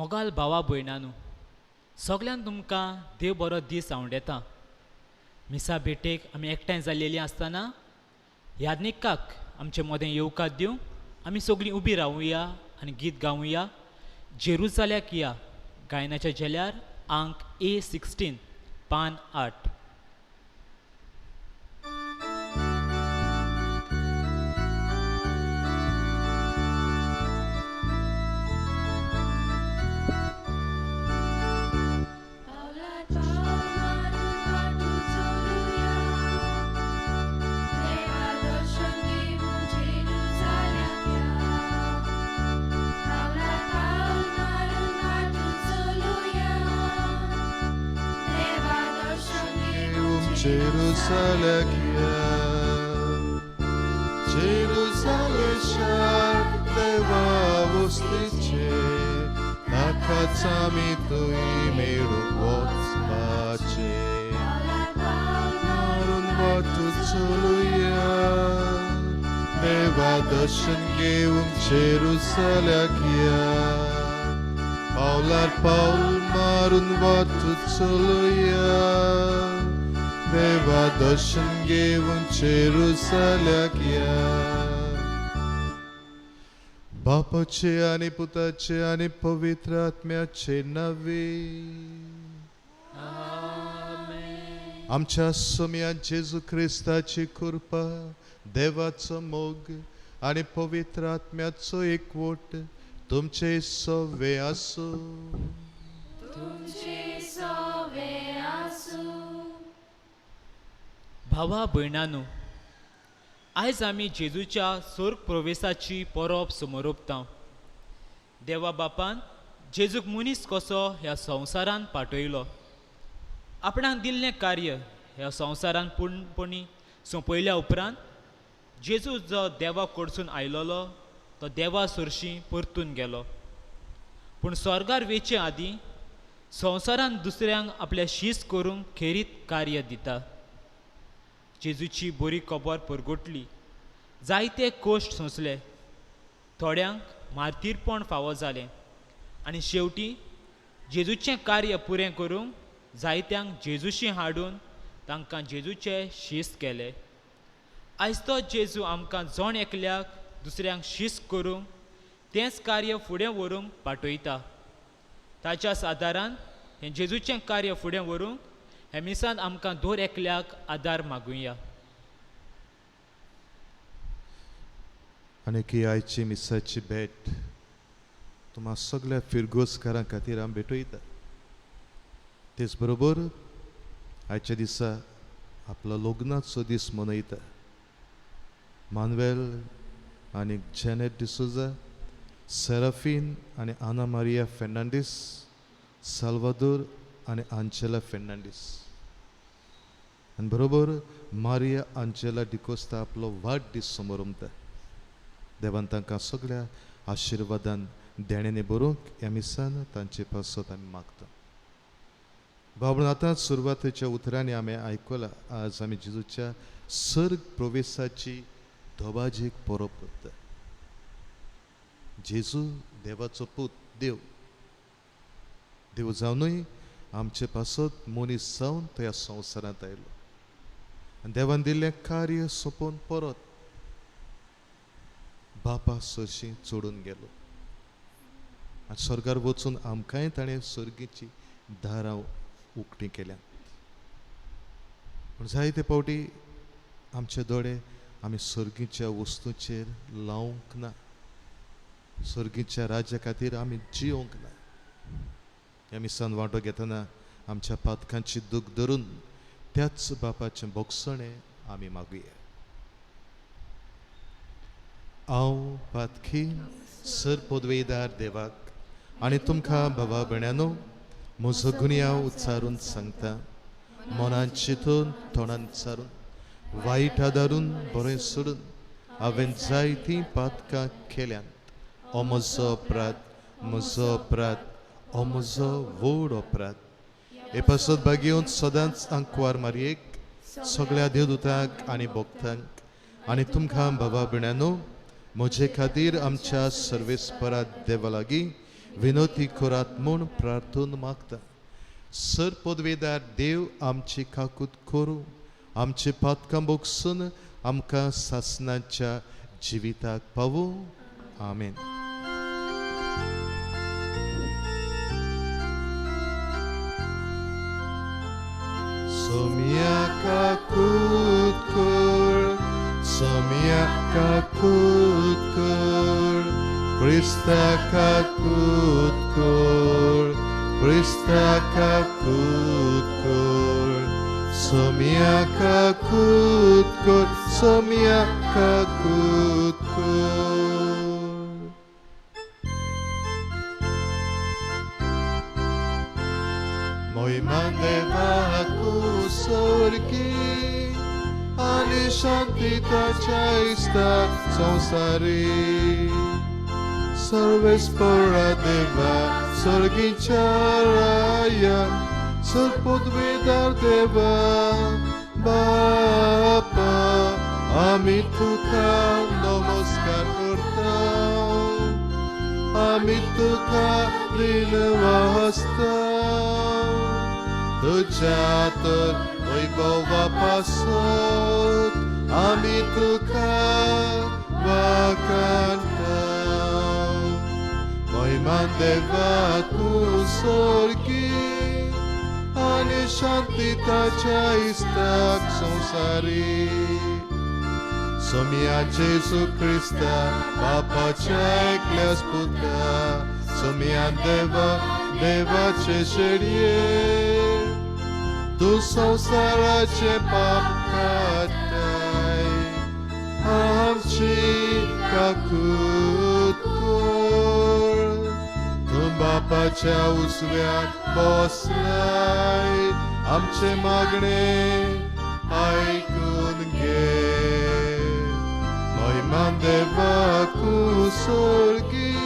मोगाल भावा भयणानू, सगळ्यांक तुमकां देव बरो दीस हांव येता. मिसा भेटेक आमी एकठांय जाल्लेलीं आसतना याज्ञिकाक आमचे मदें येवकार दिवंक आमी सगळीं उबी रावुया आनी गीत गावुया. जेरुसाल्याक या गायनाच्या झेल्यार अंक A16 पान 8. Jerusalem, Jerusalem, shar Deva ustice, nakacami tui meru wocpace. Marun vatu coluya, Deva darshan gevum Jerusalem. Paular Paul marun vatu coluya. Deva darshan घेऊन जेरुसल्याक या. बापाचे आणि पुताचे आणि पवित्र आत्म्याचे नावे. आमच्या सोम्या जेजू ख्रिस्ताची कृपा, देवाचो मोग आणि पवित्र आत्म्याचो एकवट तुमचे सवे आसो. भावा भयणानू, आयज आमी जेजूच्या स्वर्ग प्रवेशाची परब समोरपता. देवा बापान जेजूक मनीस कसो ह्या संवसारान पाठयलो. आपणाक दिल्लें कार्य ह्या संवसारान पूर्णपणी सोंपयल्या उपरांत जेजू जो देवा कडसून आयलोलो तो देवा सरशी परतून गेलो. पूण स्वर्गार वेचे आदीं संवसारान दुसऱ्यांक आपल्या शीस करूंक खेरीत कार्य दिता. जेजूची बरी खबर परगटली. जायते कोश्ट सोंसले, थोड्यांक मार्तीरपण फावो जालें आनी शेवटी जेजूचें कार्य पुरें करूंक जायत्यांक जेजूशी हाडून तांकां जेजूचे शीस केले. आयज तो जेजू आमकां जोण एकल्याक दुसऱ्यांक शीस करूंक तेंच कार्य फुडें व्हरूंक पाठयता. ताच्याच आदारान हें जेजूचें कार्य फुडें व्हरूंक हे मिसान आमकां दर एकल्याक आदार मागुया. आणि की आयची मिसाची भेट तुम्हा सगळ्या फिरगोसकारां खातीर हांव भेटयता. तेच बरोबर आयच्या दिसा आपलो लग्नाचो दीस मनयता. मानवेल आनी जेनेट डिसोजा, सेराफीन आनी आना मारिया फेर्नांडीस, साल्वादोर आनी आंचेला फेर्नांडीस. आनी बरोबर मारिया आंचेला डिकोस्ता आपलो वाडदीस समोरमता. देवान तांकां सगळ्या आशिर्वादान देणेने बरोवंक ह्या मिसान तांचे पासत आमी मागता. बाबून आतां सुरवातेच्या उतरांनी आमी आयकलां आज आमी जेजूच्या सर्ग प्रवेशाची धोबाजेक परब करता. जेजू देवाचो पूत देव. देव जावनूय आमचे पासत मनीस जावन तो ह्या संवसारांत आयलो आनी देवान दिल्लें कार्य सोंपोवन परत बापा सरशी चोडून गेलो आनी स्वर्गार वचून आमकांय ताणें सर्गीची दारां उक्तीं केल्यात. पूण जायते फावटी आमचे दोळे आमी सर्गीच्या वस्तूंचेर लावंक ना. सर्गीच्या राज्या खातीर आमी जियोंक ना. ह्या मिसान वांटो घेतना आमच्या पातकांची दूख धरून त्याच बापाचें बोगसणें आमी मागुया. हांव पातकी सर पदवेदार देवाक आनी तुमकां भावा भयणानो म्हजो गुन्यांव उच्चारून सांगता. मनान चिंतून तोंडान चारून वायट आदारून बरें सोडून हांवें जायतीं पातकां केल्यांत. हो म्हजो अपराध, हो म्हजो व्हड अपराध. हे पासत बागेवन सदांच आंकवार मारयेक सगळ्या देवदूतांक आनी भक्तांक आनी तुमकां भावा भयणानो म्हजे खातीर आमच्या सर्वेस्परा देवा लागीं विनोती करात म्हूण प्रार्थून मागता. सर पदवेदार देव आमची काकूत करूं, आमचे पातकां बोगसून आमकां सासणाच्या जिविताक पावूं. आमेन. Somia kakutkur, somia kakutkur, Krista kakutkur, Krista kakutkur, somia kakutkur, somia kakutkur. Moiman devaku sorgi, ani shantitaच्या istak संसारी. सर्वेस्परा देवा सर्गीच्या राया, सर्वपदवेदार देवा बापा, आम्ही तुका नमस्कार करता, आम्ही तुका दिन वाजता. तुझ्या तर वैभवापासून आम्ही तुका वाखाणता. महिमान देवा तू स्वर्गी आणि शांतीताच्या इस्ताक संसारी. सोमिया जेजू ख्रिस्ता बापाच्या एकल्याच पुत्रा, सोमिया देवा देवाचे शेडये, तू संसाराचे पाप काढताय, आमची काकूत कर. तू बापाच्या उजव्याक बसलाय, आमचे मागणे ऐकून घे. महिमान देवाकू स्वर्गी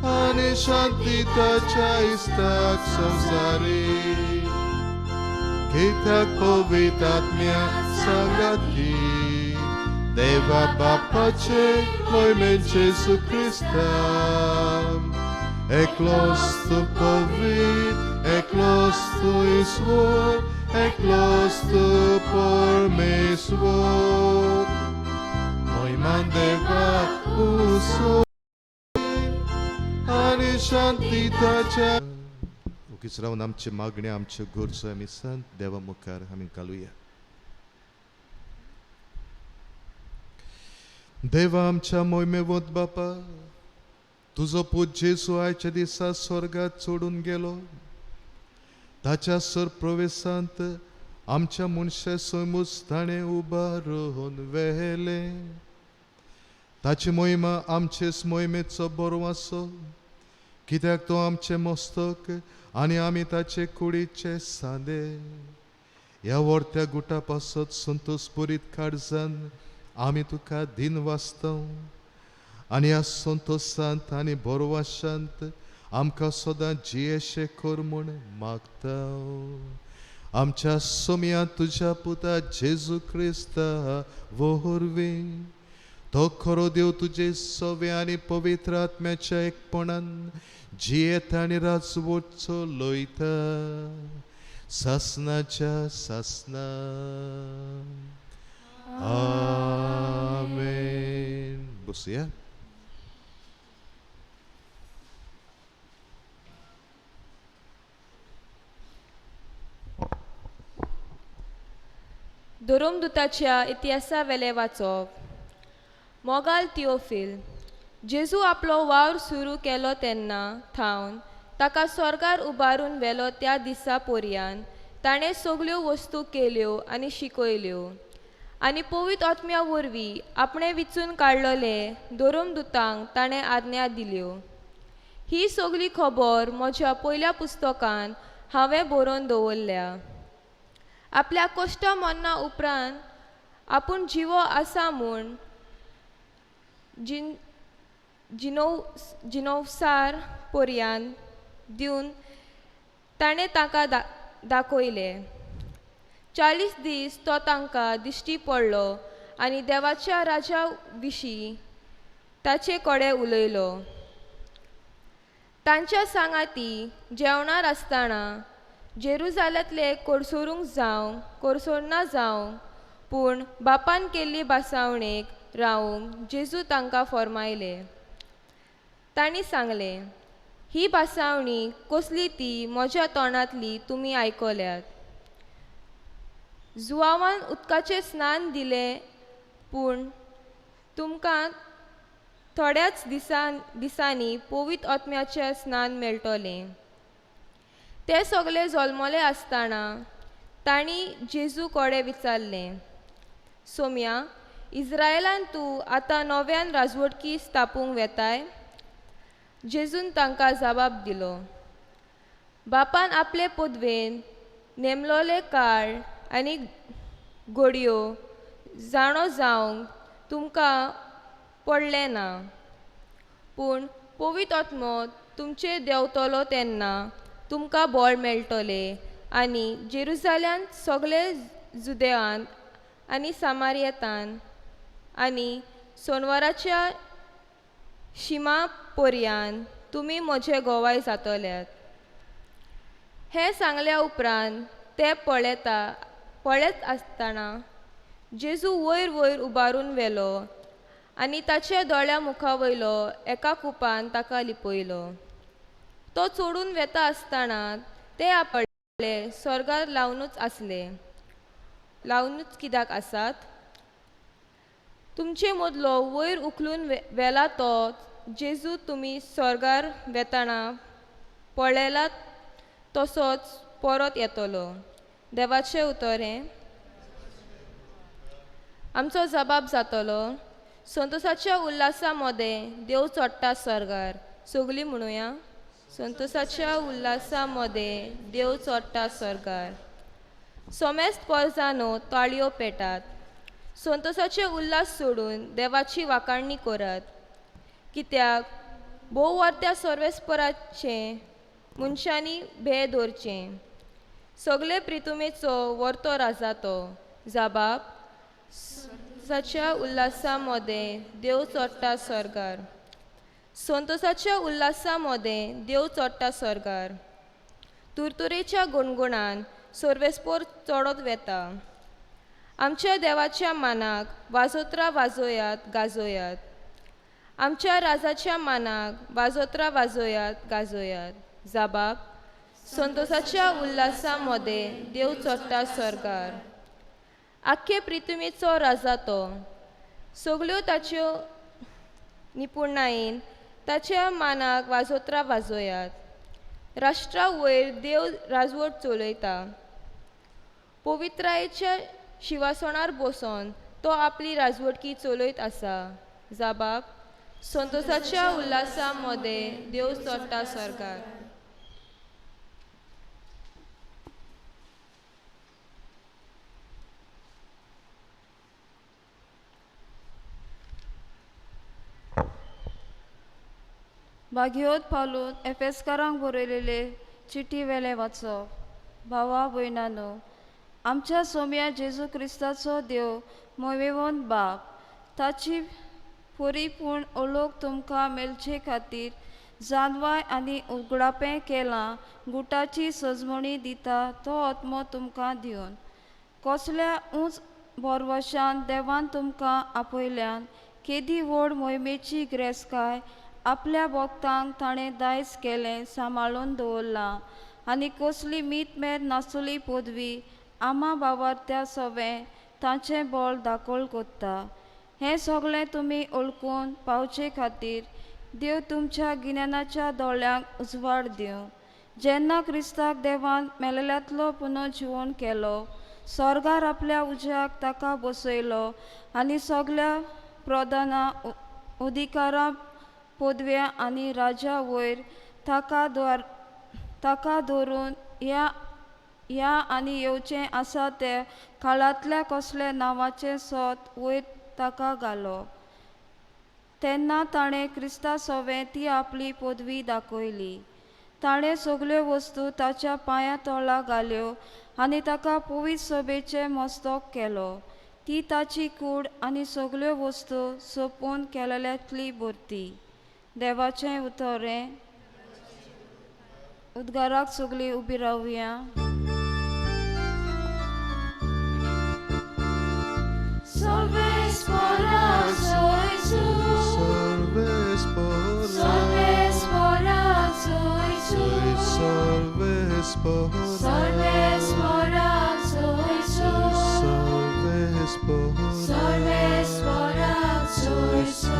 आणि शांतीताच्या इस्ताक संसारी. कित्याक पवित्र आत्म्या संगती देवा बापाचे मोहिमेन जेजू ख्रिस्ता, एकलोच तू पवित्र, एकलोच तू ईश्वर, एकलोच तू परमेश्वर. महिमान देवा आणि शांतीताच्या उगीच रावन आमचे मागणे आमचे गरजो आमी संत देवा मुखार आमी घालुया. देवा आमच्या मोहिमेवंत बापा, तुजो पूत जेजू आयच्या दिसा स्वर्गात सोडून गेलो. ताच्या सर प्रवेशांत आमच्या मनशा समूच ताणें उबारून व्हेले. ताची मोहिमा आमचेच मोहिमेचो बरो आसो, कित्याक तो आमचे मस्तक आणि आमी ताचे कुडीचे सांदे. ह्या व्हरत्या गुटा पासत संतोषपुरीत काळजान आमी तुका दिन वाचतां, आनी ह्या संतोशांत आनी बरोवाशांत आमकां सदां जियेशे कर म्हूण मागता. आमच्या सोम्या तुज्या पुता जेजू क्रिस्ता वरवीं तो खरो देव तुजे सवे आनी पवित्र आत्म्याच्या एकपणान जियेता आनी राजवटचो लोयता सासनाच्या सासना. आमेन. बसूया. धोरोमदूताच्या इतिहासा वेले वाचप. मोगाल थिओफिल, जेजू आपलो वावर सुरू केलो तेन्ना थावन ताका स्वर्गार उबारून व्हेलो त्या दिसा पर्यंत ताणें सगल्यो वस्तू केल्यो आनी शिकयल्यो आनी पवित्र आत्म्या वरवीं आपणे विचून काडलेले धोरोमदूतांक ताणें आज्ञा दिल्यो. ही सगली खबर म्हज्या पयल्या पुस्तकांत हांवें बरोवन दवरल्या. आपल्या कश्ट मरना उपरांत आपूण जिवो आसा म्हूण जिनोवसार पर्यंत दिवन ताणें ताका दाखयले. 40 दीस तो तांकां दिश्टी पडलो आनी देवाच्या राजा विशीं ताचे कडेन उलयलो. तांच्या सांगाती जेवणार आसतना जेरुजाल्यांतले कोरसोडना जावं पूण बापान केल्ली बासावणेक रावूंक जेजू तांकां फर्मायले. तांणी सांगलें, ही बासावणी कसली ती म्हज्या तोंडांतली तुमी आयकल्यात. जुआवान उदकाचें स्नान दिलें पूण तुमकां थोड्याच दिसांनी पवित्र आत्म्याचें स्नान मेळटलें. ते सगळे जल्मले आसतना तांणी जेजू कडेन विचारलें, सोम्या, इस्रायेलान तूं आतां नव्यान राजवटकी स्थापूंक वेताय? जेजून तांकां जबाब दिलो, बापान आपले पदवेन नेमलोले काळ आनी घडयो जाणो जावंक तुमकां पडलें ना, पूण पवित्र आत्मो तुमचेर देंवतलो तेन्ना तुमकां बळ मेळटलें आनी जेरुजाल्यांत सगळे जुदेयांत आनी सामारियेंतान आनी सोनवाराच्या शिमा पर्यंत तुमी म्हजे गोवाय जातल्यात. हें सांगल्या उपरांत ते पळयत आसतना जेजू वयर वयर उबारून व्हेलो आनी ताच्या दोळ्या मुखा वयलो एका कुपान ताका लिपयलो. तो चोडून वेता आसतना ते आपले स्वर्गार लावनूच कित्याक आसात? तुमचे मदलो वयर उखलून व्हेला तो जेजू तुमी स्वर्गार वेताना पळयलात तसोच परत येतलो. देवाचें उतरें. आमचो जबाब जातलो, संतोसाच्या उल्हासा मदें देव चोडटा स्वर्गार. सगलीं म्हणुया, संतोसाच्या उल्हासा मदें देव चोडटा स्वर्गार. सोमेस्त पोरजानो ताळयो पेटात. संतोसाचे उल्हास सोडून देवाची वाखाणणी करात. कित्याक भोव वर्त्या सर्वेस्पराचें मनशांनी भे दवरचें. सगळे प्रितुमेचो वर्तो राजा तो. जबाब, संतोसाच्या उल्हासा मदें देव चोडटा स्वर्गार. संतोसाच्या उल्हासा मदें देव चोडटा स्वर्गार. तुरतुरेच्या गुणगुणान सर्वेस्पोर चोडत वेता. आमच्या देवाच्या मानाक वाजोत्रां वाजोयात गाजोयात. आमच्या राजाच्या मानाक वाजोत्रां वाजोयात गाजोयात. जबाब, संतोसाच्या उल्हासा मदें देव चोडटा स्वर्गार. आख्खे प्रितुमेचो राजा तो. सगल्यो ताच्यो निपुणायेन ताच्या मानाक वाजोत्रां वाजोयात. राष्ट्रा वयर देव राजवट चलयता. पवित्रायेच्या शिवासणार बसोन तो आपली राजवटकी चलयत आसा. जबाब, संतोसाच्या उल्हासा मदें देव चोडटा स्वर्गार. भाग्योत पावलून एफेसकारांक बरयलेले चिटी वेले वाचप. भावा भयणानो, आमच्या सोम्या जेजू क्रिस्ताचो देव मोवेवंत बाप ताची परिपूर्ण ओळख तुमकां मेलचे खातीर जानवाय आनी उगडापें केलां गुटाची सजमणी दिता तो आत्मो तुमकां दिवन. कसल्या उंच बोरवशान देवान तुमकां आपयल्यान केदी व्हड मोहिमेची ग्रेसकाय आपल्या भक्तांक ताणें दायज केलें सांबाळून दवरलां आनी कसली मीत नासली पदवी आमा बाबार्थ्या सवें तांचें बळ दाखोळ कोत्ता. हें सगळें तुमी ओळखून पावचे खातीर देव तुमच्या गिन्यानाच्या दोळ्यांक उजवाड दिवं. जेन्ना क्रिस्ताक देवान मेलेल्यांतलो पुनर्जिवन केलो, स्वर्गार आपल्या उज्याक ताका बसयलो आनी सगळ्या प्रधानां अधिकारां पदव्या आनी राजा वयर ताका धरून ह्या आनी येवचें आसा ते काळांतल्या कसले नांवाचे सोत वयर ताका घालो. तेन्ना ताणें क्रिस्ता सवें ती आपली पदवी दाखयली. ताणें सगल्यो वस्तू ताच्या पांया तळा घाल्यो आनी ताका पवित्र सभेचें मस्तक केलो. ती ताची कूड आनी सगल्यो वस्तू सोपून केलेल्यांतली भरती. देवाचें उतरें. उद्गाराक सगळीं उबी रावया. Salves para soy tú, Salves por salves para soy tú, Salves por salves para soy tú, Salves por salves para soy tú.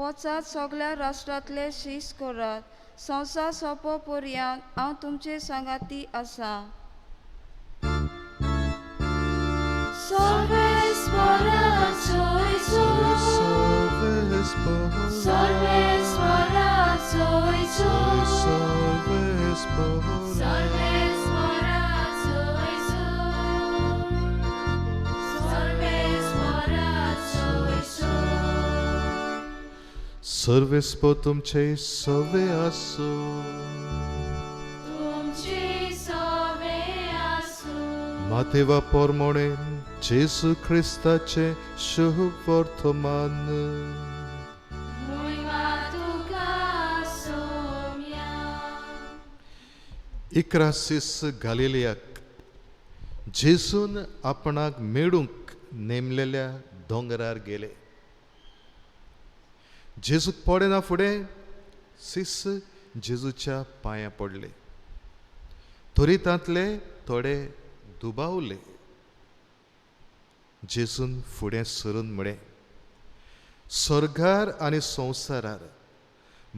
वचात सगळ्या राष्ट्रांतले शीस करात. संवसार सोंपो पर्यंत हांव तुमचे सांगाती आसा. Salves para soy tú, Salves por salves para soy tú, Salves por salves para soy tú, salves para soy tú. Salves por तुमचे सवे आसो. तुमची सवे आसू. मातेवा पोरमोणे जेसू ख्रिस्ताचे शुभ वर्तमान. Mój tuka somia. इक्रासिस गालिलियाक जेसून आपणाक मेळूंक नेमलेल्या दोंगरार गेले. जेजूक पडना फुडें सिस जेजूच्या पांयां पडले. त्वरितांतले थोडे दुबावले. जेजून फुडें सरून म्हळें, स्वर्गार आनी संवसारार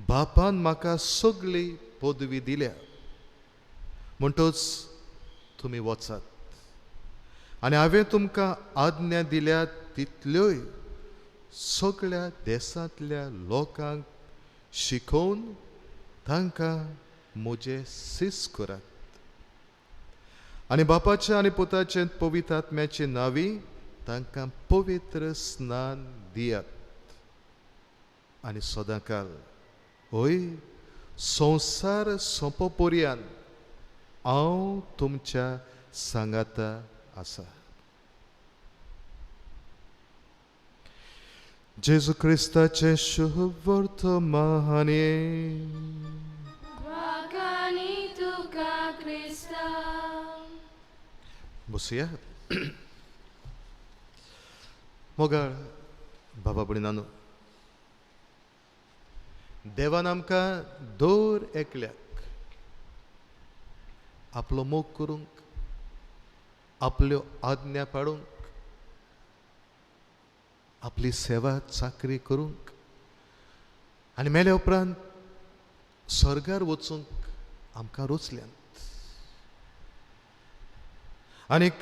बापान म्हाका सगळी पदवी दिल्या. म्हणटच तुमी वचात आनी हांवें तुमकां आज्ञा दिल्या तितल्योय सगळ्या देशांतल्या लोकांक शिकोवन तांकां म्हजे सीस करात. आनी बापाच्या आनी पुताचे पवित्र आत्म्याचे नांवी तांकां पवित्र स्नान दियात. आनी सदांकाल होय संवसार सोंपो पर्यंत हांव तुमच्या सांगाता आसा. जेजू क्रिस्ताचे शुभ वर्तमाने. Wakani tuka Krista. बसूया. मोगाळ बाबा भयणानो, देवान आमकां दर एकल्याक आपलो मोग करूंक, आपल्यो आज्ञा पाळूंक, आपली सेवा चाकरी करूंक आनी मेले उपरांत स्वर्गार वचूंक आमकां रोचल्यात. आनीक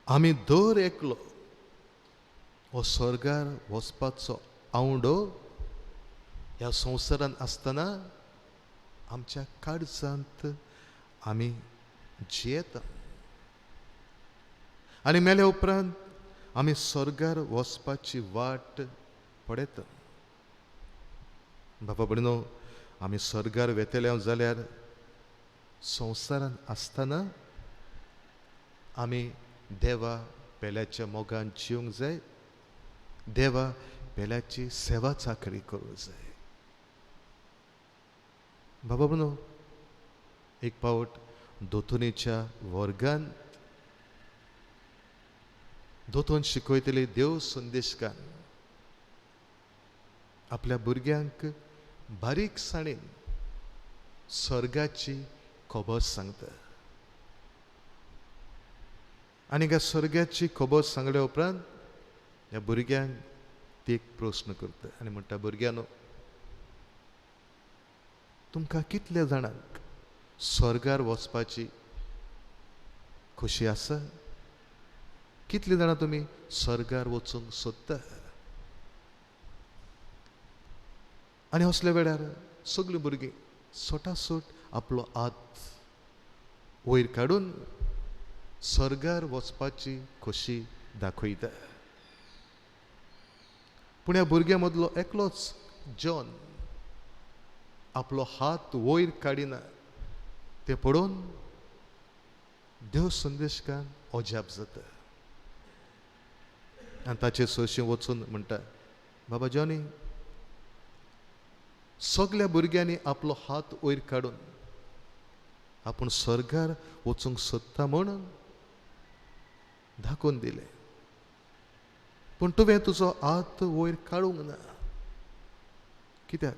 आमी दर एकलो हो स्वर्गार वचपाचो आवडो ह्या संवसारांत आसतना आमच्या काळजांत आमी जियेता. आनी मेले उपरांत आमी स्वर्गार वचपाची वाट पळयता. बाबा भयणो, आमी स्वर्गार वेतले जाल्यार संवसारांत आसतना आमी देवा पेल्याच्या मोगान जिवंक जाय. देवा पेल्याची सेवा चाकरी करूंक जाय. बाबा भयणो, एक पावट दोतोनीच्या वर्गांत दोतोन शिकयतले देव संदेशकान आपल्या भुरग्यांक बारीकसाणेन स्वर्गाची खबर सांगता. आनी ह्या स्वर्गाची खबर सांगल्या उपरांत ह्या भुरग्यांक ती एक प्रश्न करता आनी म्हणटा, भुरग्यानो, तुमकां कितल्या जाणांक स्वर्गार वचपाची खोशी आसा? कितलीं जाणां तुमी स्वर्गार वचूंक सोदता? आनी असल्या वेळार सगळीं भुरगीं सोटासोट आपलो हात वयर काडून स्वर्गार वचपाची खोशी दाखयता. पूण ह्या भुरग्यां मदलो एकलोच जॉन आपलो हात वयर काडिना. तें पळोवन देव संदेशकान अजाप जाता आनी ताचे सोयशीं वचून म्हणटा, बाबा जॉनी, सगळ्या भुरग्यांनी आपलो हात वयर काडून आपूण स्वर्गार वचूंक सोदता म्हणून दाखोवन दिले. पूण तुवें तुजो हात वयर काडूंक ना. कित्याक?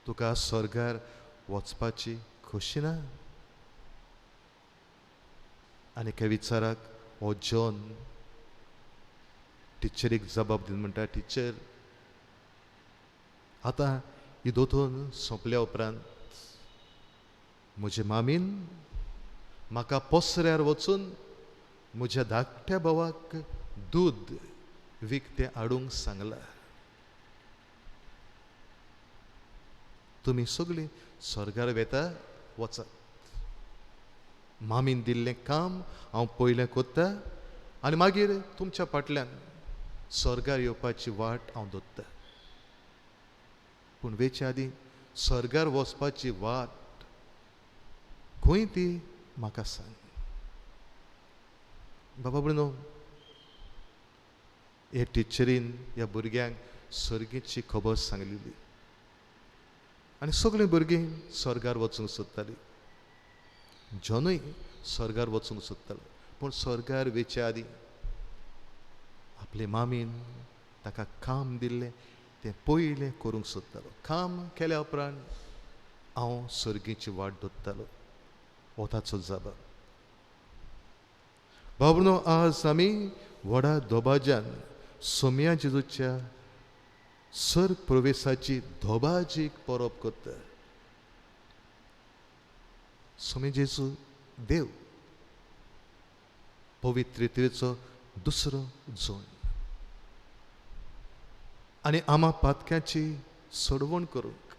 तुका स्वर्गार वचपाची खोशी ना. आनी हे विचाराक हो जॉन टिचरीक जबाब दिवन म्हणटा, टिचर, आतां ही दोतोन सोंपल्या उपरांत म्हजे मामीन म्हाका पोसऱ्यार वचून म्हज्या धाकट्या भावाक दूद विकतें हाडूंक सांगलां. तुमी सगळीं स्वर्गार वेता, वचात. मामीन दिल्लें काम हांव पयलें कोत्ता आनी मागीर तुमच्या फाटल्यान स्वर्गार येवपाची वाट हांव दोत्ता. पूण वेचे आदीं स्वर्गार वचपाची वाट खंय ती म्हाका सांग. बाबा ब्रुनो, हे टिचरीन ह्या भुरग्यांक सर्गेची खबर सांगलेली आनी सगळीं भुरगीं स्वर्गार वचूंक सोदतालीं. जॉनूय स्वर्गार वचूंक सोदतालो. पूण स्वर्गार वेचे आदीं आपले मामीन ताका काम दिल्लें तें पयलें करूंक सोदतालो. काम केल्या उपरांत हांव सर्गेची वाट दोत्तालो. हो ताचो जबाब. बाबनो, आज आमी व्हडा दोबाज्यान सोम्या जेजूच्या सर्ग प्रवेशाची धोबाजीक परब करता. सोम्या जेजू देव, पवित्रितेचो दुसरो जोन आनी आमा पातक्याची सोडवण करूंक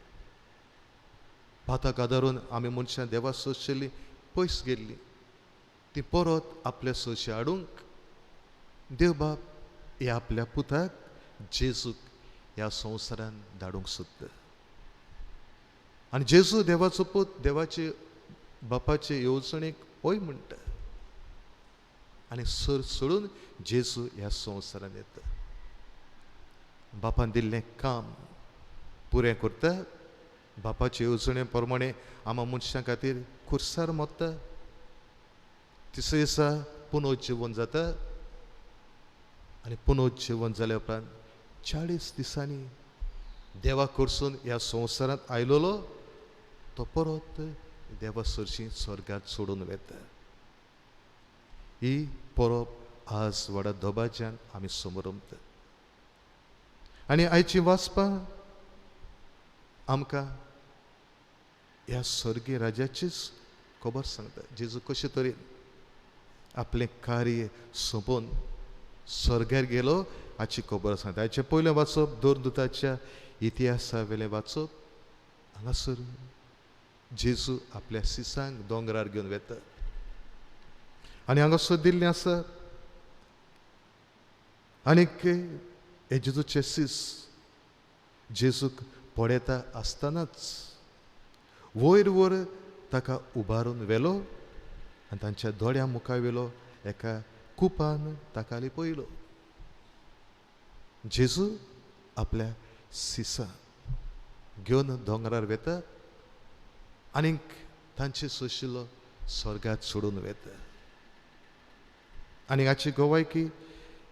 पाताक आदारून आमी मनशां देवा सोडशिल्लीं पयस गेल्लीं ती परत आपल्या सोयशी हाडूंक देव बाप ह्या आपल्या पुताक जेजूक ह्या संवसारान धाडूंक सोदता. आनी जेजू देवाचो पूत देवाचे बापाचे येवजणेक होय म्हणटा आनी सोडून जेजू ह्या संवसारान येता. बापान दिल्लें काम पुरें करता. बापाचे येवजणे प्रमाणे आमा मनशां खातीर खुर्सार मोत्ता. तिसरे दिसा पुनर्जीवन जाता आनी पुनर्जीवन जाल्या उपरांत 40 दिसांनी देवा कडसून ह्या संवसारांत आयलोलो तो परत देवा सरशी स्वर्गात सोडून वेता. ही परब आज व्हडा दोबाज्यान आमी समोरमता. आनी आयची वाचपां आमकां ह्या स्वर्गीय राजाचीच खबर सांगता. जेजू कशे तरेन आपलें कार्य सोंपोवन स्वर्गार गेलो हाची खबर सांगता. हाचें पयलें वाचप दोरदुताच्या इतिहासा वेलें वाचप. हांगासर जेजू आपल्या सिसांक दोंगरार घेवन वेता आनी हांगासर दिल्लें आसा. आनीक हे जेजूचे सीस जेजूक पडयता आसतनाच वयर वयर ताका उबारून व्हेलो आनी तांच्या दोळ्या मुखावेलो एका कुपान ताका पयलो. जेजू आपल्या सिसा घेवन दोंगरार वेता आनीक तांचे सोशिल्लो स्वर्गात सोडून वेता. आनी हाची गोवायकी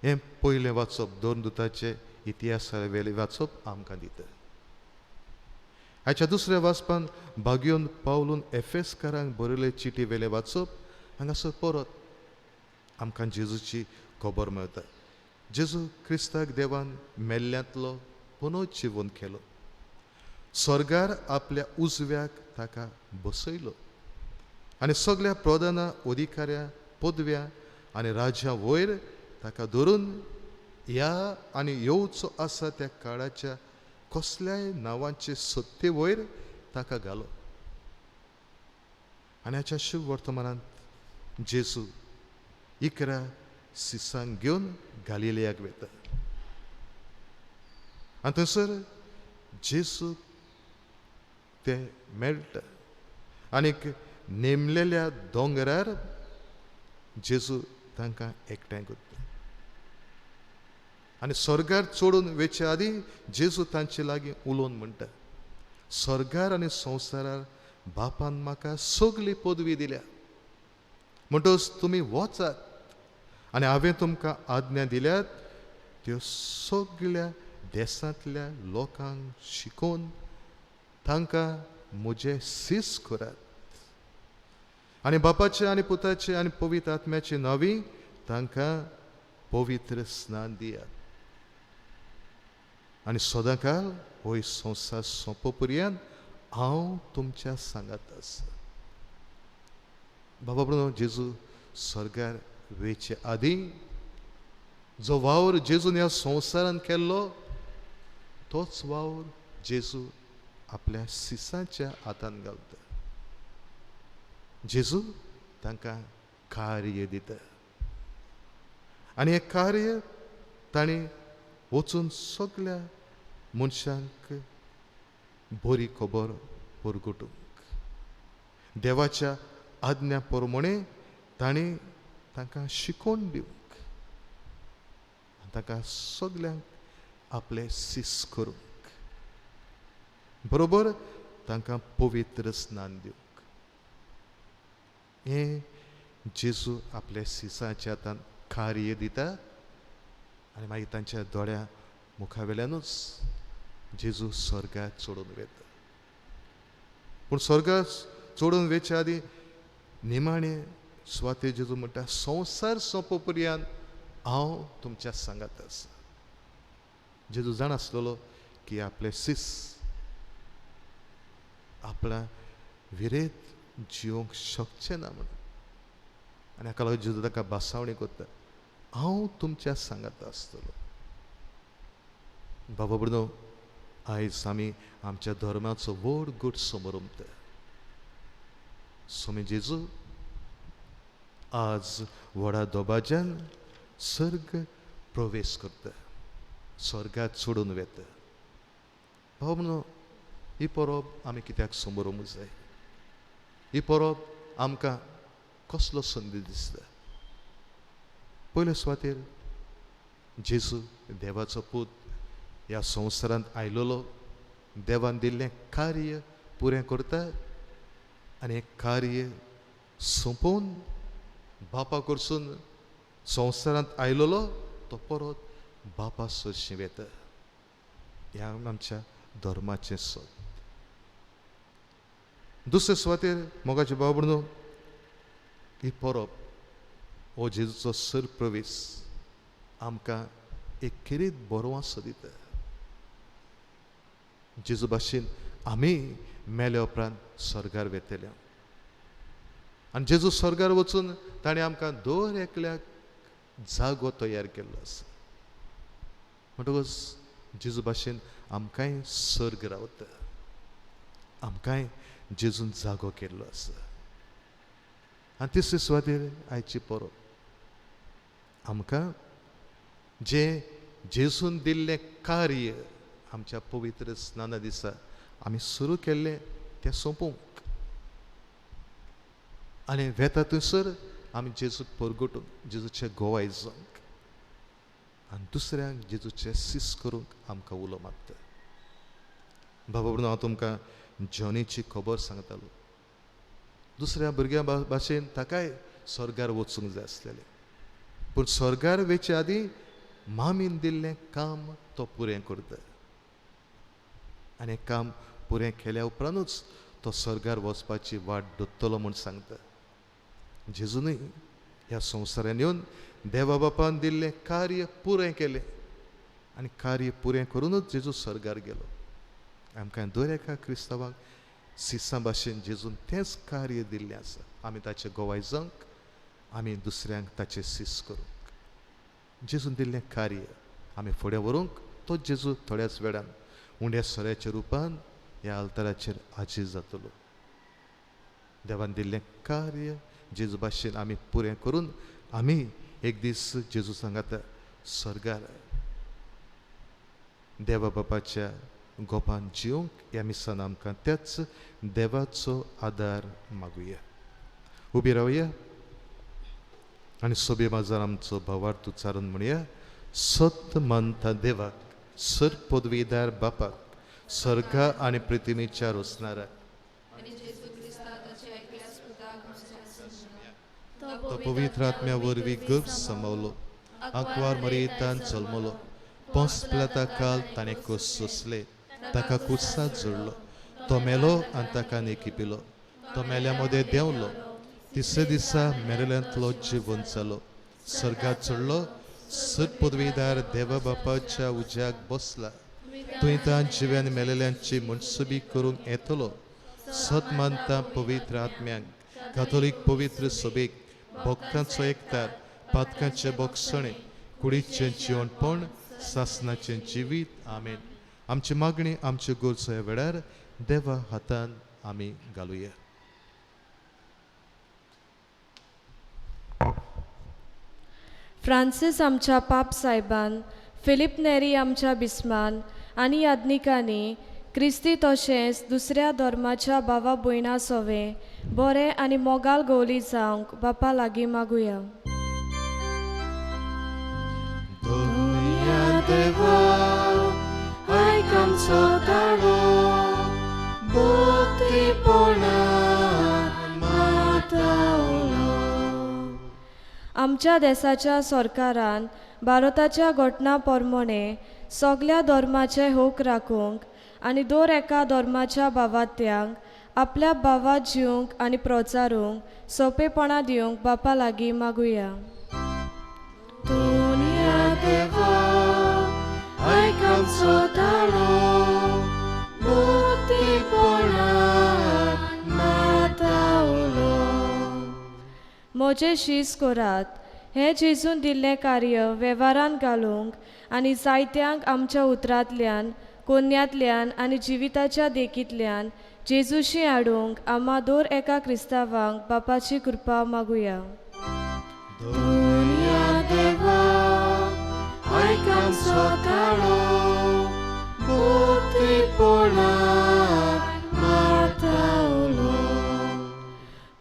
हें पयलें वाचप दोरदुताचे इतिहासा वेलें वाचप आमकां दिता. हाच्या दुसऱ्या वाचपान भाग्योन पावलून एफेसकारांक बरयले चिटी वेलें वाचप. हांगासर परत आमकां जेजूची खबर मेळटा. जेजू क्रिस्ताक देवान मेल्ल्यांतलो पुनर्जीवन केलो. स्वर्गार आपल्या उजव्याक ताका बसयलो आनी सगळ्या प्रधाना अधिकाऱ्या पदव्या आनी राज्या वयर ताका धरून ह्या आनी येवचो आसा त्या काळाच्या कसल्याय नांवांचे सत्ते वयर ताका घालो. आनी हाच्या शुभ वर्तमानांत जेजू 11 सिसांक घेवन गालिलेयाक वेता आनी थंयसर जेजू ते मेळटा आनीक नेमलेल्या दोंगरार जेजू तांकां एकठांय करता. आनी स्वर्गार चोडून वेचे आदी जेजू तांचे लागीं उलोवन म्हणटा, स्वर्गार आनी संवसारार बापान म्हाका सगली पदवी दिल्या, म्हणटच तुमी वचात आनी हांवें तुमकां आज्ञा दिल्यात त्यो सगळ्या देशांतल्या लोकांक शिकोवन तांकां म्हजे सीस करात आनी बापाचे आनी पुताचे आनी पवित्र आत्म्याचे नांवी तांकां पवित्र स्नान दियात आनी सदांकाळ हो संवसार सोंपो पर्यंत हांव तुमच्या सांगात आसा. बाबा म्हणून जेजू स्वर्गार वेचे आदी जो वावर जेजून ह्या संवसारान केल्लो तोच वावर जेजू आपल्या सिसांच्या हातान घालता. जेजू तांकां कार्य दिता आनी हें कार्य तांणी वचून सगळ्या मनशांक बरी खबर परगटूंक देवाच्या आज्ञा प्रमाणे तांणी तांकां शिकोवन दिवंक तांकां सगल्यांक आपले सीस करूंक बरोबर तांकां पवित्र स्नान दिवंक हें जेजू आपल्या सिसाच्या हातान कार्य दिता आनी मागीर तांच्या दोळ्या मुखावेल्यानूच जेजू स्वर्गाक चोडून वेता. पूण स्वर्गाक चोडून वेचे आदी निमाणे स्वाते जेजू म्हणटा, संवसार सोंपो पर्यंत हांव तुमच्या सांगात आसा. जेजू जाण आसलेलो की आपले सीस आपल्या विरेत जिवंक शकचे ना म्हणून आनी हाका लागून जेजू ताका बासावणी करता, हांव तुमच्या सांगात आसतलो. बाबा म्हणून आयज आमी आमच्या धर्माचो व्हड गूट समारंभ स्वामी जेजू आज व्हडा दोबाज्यान सर्ग प्रवेश करता, स्वर्गात सोडून वेता. बाबा म्हणून ही परब आमी कित्याक समारंभ जाय? ही परब आमकां कसलो संदेश दिसता? पयले सुवातेर जेजू देवाचो पूत ह्या संवसारांत आयलोलो, देवान दिल्लें कार्य पुरें करता आनी हें कार्य सोंपोवन बापा कडसून संवसारांत आयलोलो तो परत बापा सरशी वेता. हें आमच्या धर्माचें सत. दुसरे सुवातेर मोगाचे बाब म्हणून ही परब हो जेजूचो सर प्रवेश आमकां एक किरीत बरोवांसो दिता. जेजू भाशेन आमी मेले उपरांत स्वर्गार वेतले आनी जेजू स्वर्गार वचून ताणें आमकां दर एकल्याक जागो तयार केल्लो आसा. म्हणटकच जेजू भाशेन आमकांय सर्ग रावता, आमकांय जेजून जागो केल्लो आसा. आनी तिसरे सुवातेर आयची परब आमकां जे जेजून दिल्लें कार्य आमच्या पवित्र स्नाना दिसा आमी सुरू केल्लें तें सोंपोवंक आनी वेता थंयसर आमी जेजूक परगटूंक जेजूचे गोवाय जावंक आनी दुसऱ्यांक जेजूचे सीस करूंक आमकां उलो मागता. बाबा म्हणून हांव तुमकां जॉनीची खबर सांगतालो. दुसऱ्या भुरग्या भाशेन ताकाय स्वर्गार वचूंक जाय आसलेलें, पूण स्वर्गार वेचे आदी मामीन दिल्लें काम तो पुरें करता आनी काम पुरें केल्या उपरांतूच तो स्वर्गार वचपाची वाट दोत्तलो म्हूण सांगता. जेजूनय ह्या संवसारान येवन देवा बापान दिल्लें कार्य पुरें केलें आनी कार्य पुरें करूनच जेजू स्वर्गार गेलो. आमकां दर एका क्रिस्तावाक सिसां भाशेन जेजून तेंच कार्य दिल्लें आसा. आमी ताचे गोवाय जावंक, आमी दुसऱ्यांक ताचे सीस करूंक जेजून दिल्लें कार्य आमी फुडें व्हरूंक तोच जेजू थोड्याच वेळान उंड्या सोऱ्याच्या रुपान ह्या आल्ताराचेर हाजीर जातलो. देवान दिल्लें कार्य जेजू भाशेन आमी पुरें करून आमी एक दीस जेजू सांगाता स्वर्गार देवा बापाच्या गोपान जिवंक ह्या मिसान आमकां त्याच देवाचो आदार मागुया. उबी रावया आनी सोबे माजार आमचो भावार्थ उच्चारून म्हणया, सत मानता देवाक सर पदवीदार बापाक सर्गा आनी पृथ्वीच्या रोसणारा तो पवित्र आत्म्या वरवीं गर्भ समावलो आंकवार मरयेतान जल्मलो पोंस पिलाता काल ताणें कूस सोंसले ताका कुसात जोडलो तो मेलो आनी ताका नेकिपिलो तो मेल्या मदें देंवलो तिसरे दिसा मेरल्यांतलो जिवंत जालो सर्गात चडलो सत पदवीदार देवा बापाच्या उज्याक बसला थंय तां जिव्यान मेलेल्यांची मनसुबी करूंक येतलो सत मानता पवित्र आत्म्यांक कातोलीक पवित्र सभेक भक्तांचो एकतार पातकांचे बोगसणे कुडीचें जिवणपण सासणाचें जिवीत आमेन आमची मागणी आमच्यो गरजो ह्या वेळार देवा हातान आमी घालुया फ्रांसीस आमच्या पाप सायबान फिलीप नेरी आमच्या बिस्मान आनी याज्ञिकांनी क्रिस्ती तशेंच दुसऱ्या धर्माच्या भावा भयणां सवे बरें आनी मोगाल गवली जावंक बापा लागीं मागुया आमच्या देशाच्या सरकारान भारताच्या घटना प्रमाणे सगळ्या धर्माचे होक राखूंक आनी दर एका धर्माच्या भावात्यांक आपल्या भावा जिवंक आनी प्रचारूंक सोंपेपणां दिवंक बापा लागीं मागुया म्हजे शीस करात हे जेजून दिल्लें कार्य वेव्हारांत घालूंक आनी जायत्यांक आमच्या उतरांतल्यान कोन्यांतल्यान आनी जिविताच्या देखींतल्यान जेजूशी हाडूंक आम्हा दर एका क्रिस्तावांक बापाची कृपा मागुया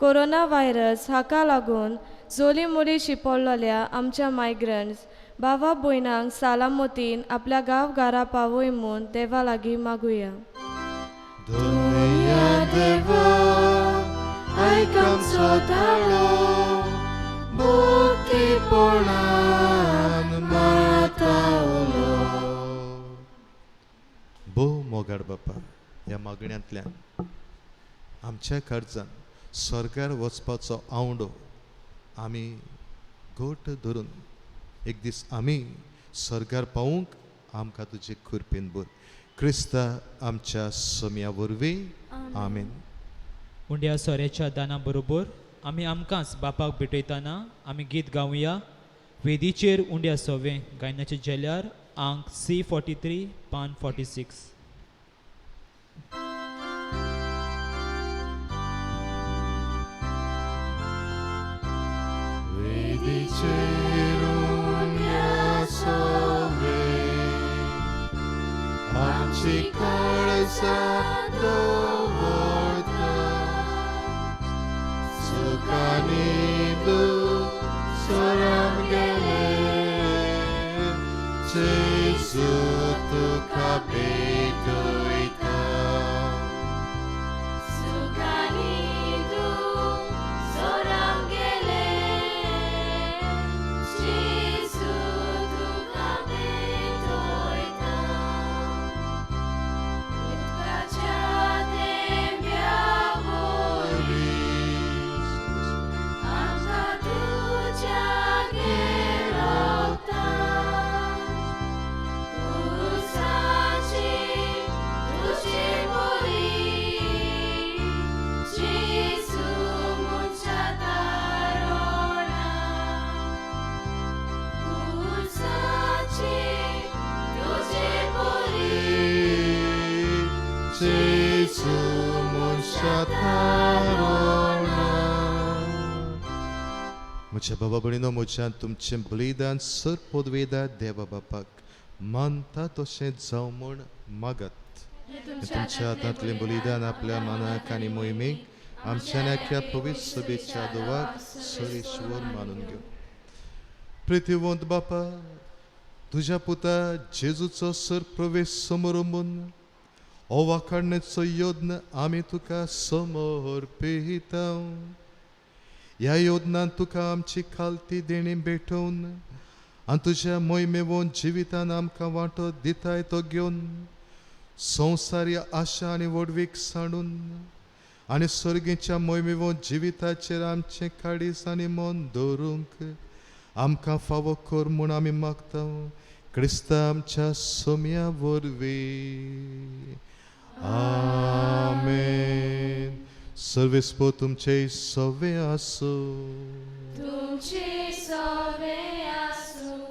कोरोना व्हायरस हाका लागून जोली मुली शिपडलेल्या आमच्या मायग्रंट्स भावा भयणांक सालामतीन आपल्या गांवघरा पावय म्हूण देवा लागीं मागुया भोव मोगाड बापा ह्या मागण्यांतल्यान आमच्या कर्जान स्वर्गार वचपाचो आवडो आमी घोट धरून एक दीस आमी स्वर्गार पावूंक आमकां तुजे कृपेन भर क्रिस्ता आमच्या सोम्या वरवीं आमेन उंड्या सोऱ्याच्या दाना बरोबर आमी आमकांच बापाक भेटयतना आमी गीत गावया वेदीचेर उंड्या सोवे गायनाचे जेल्यार अंक C43 पान 46 आमची काळजां दवरता सुखानी दूख सोरान गेले जेजू तुका भेटयता म्हज्या बाबा भयणीनो म्हज्यान तुमचें बलिदान सर पदवेदार देवा बापाक मानता तशें जावं म्हूण मागत तुमच्या हातांतलें बलिदान आपल्या मनाक आनी मोहिमेक आमच्या नाक्या पवित्र सभेच्या दोवाक सर ईश्वर मानून घेवं प्रितीवंत बापा तुझ्या पुता जेजूचो सर प्रवेश समोरून ओवाकाडण्याचो योद्न आमी तुका समर्पिता. ह्या योजनान तुका आमची खालती देणी भेटोवन आनी तुज्या मोहिमेवोन जिवितान आमकां वांटो दिताय तो घेवन संवसारीय आशा आनी वडवीक सांडून आनी सर्गेच्या मोहिमेवोन जिविताचेर आमचें काडीस आनी मन दवरूंक आमकां फावो कर म्हूण आमी मागता क्रिस्ता आमच्या सोम्या वरवीं. आमेन. सर्वेस्पो तुमचे सवे आसो.